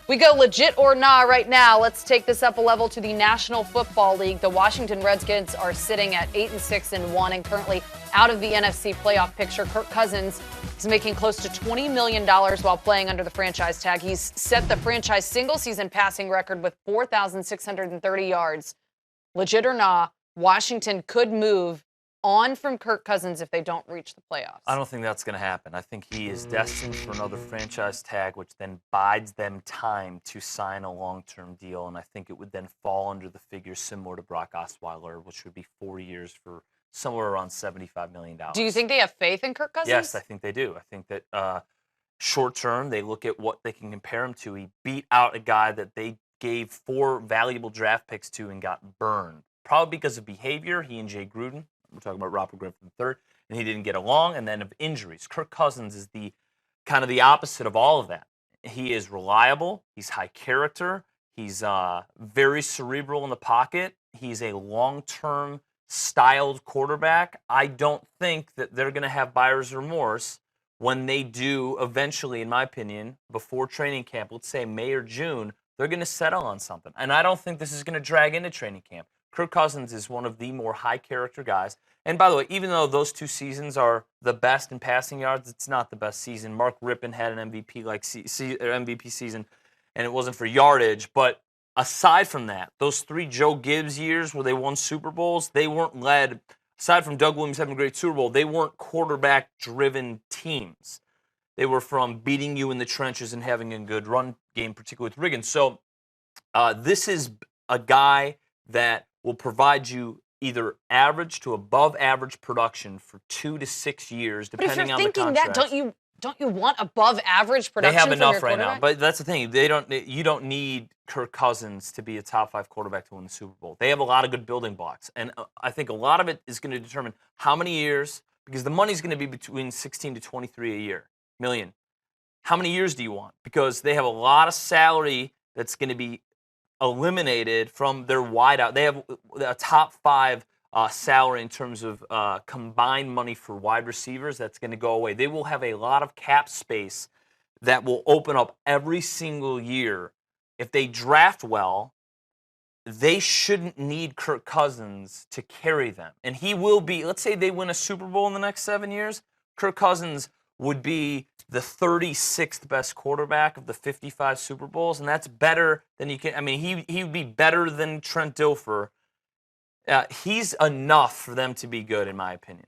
We go legit or nah right now. Let's take this up a level to the National Football League. The Washington Redskins are sitting at 8-6-1 and currently out of the NFC playoff picture. Kirk Cousins is making close to $20 million while playing under the franchise tag. He's set the franchise single-season passing record with 4,630 yards. Legit or nah, Washington could move on from Kirk Cousins if they don't reach the playoffs. I don't think that's going to happen. I think he is destined for another franchise tag, which then bides them time to sign a long-term deal, and I think it would then fall under the figure similar to Brock Osweiler, which would be 4 years for somewhere around $75 million. Do you think they have faith in Kirk Cousins? Yes, I think they do. I think that short-term, they look at what they can compare him to. He beat out a guy that they gave 4 valuable draft picks to and got burned, probably because of behavior. He and Jay Gruden. We're talking about Robert Griffin III, and he didn't get along, and then of injuries. Kirk Cousins is the kind of the opposite of all of that. He is reliable. He's high character. He's very cerebral in the pocket. He's a long-term styled quarterback. I don't think that they're going to have buyer's remorse when they do eventually, in my opinion, before training camp, let's say May or June, they're going to settle on something. And I don't think this is going to drag into training camp. Kirk Cousins is one of the more high-character guys. And by the way, even though those 2 seasons are the best in passing yards, it's not the best season. Mark Rippon had an MVP season, and it wasn't for yardage. But aside from that, those 3 Joe Gibbs years where they won Super Bowls, they weren't led, aside from Doug Williams having a great Super Bowl, they weren't quarterback-driven teams. They were from beating you in the trenches and having a good run game, particularly with Riggins. So this is a guy that will provide you either average to above average production for 2 to 6 years, depending on the contract. But if you're thinking that, don't you want above average production? They have from enough your right now, but that's the thing. You don't need Kirk Cousins to be a top 5 quarterback to win the Super Bowl. They have a lot of good building blocks, and I think a lot of it is going to determine how many years, because the money's going to be between 16 to 23 million. How many years do you want? Because they have a lot of salary that's going to be eliminated from their wideout. They have a top 5 salary in terms of combined money for wide receivers that's going to go away. They will have a lot of cap space that will open up every single year. If they draft well, they shouldn't need Kirk Cousins to carry them. And he will be, let's say they win a Super Bowl in the next 7 years, Kirk Cousins would be the 36th best quarterback of the 55 Super Bowls, and that's better than you can. I mean, he would be better than Trent Dilfer. He's enough for them to be good, in my opinion.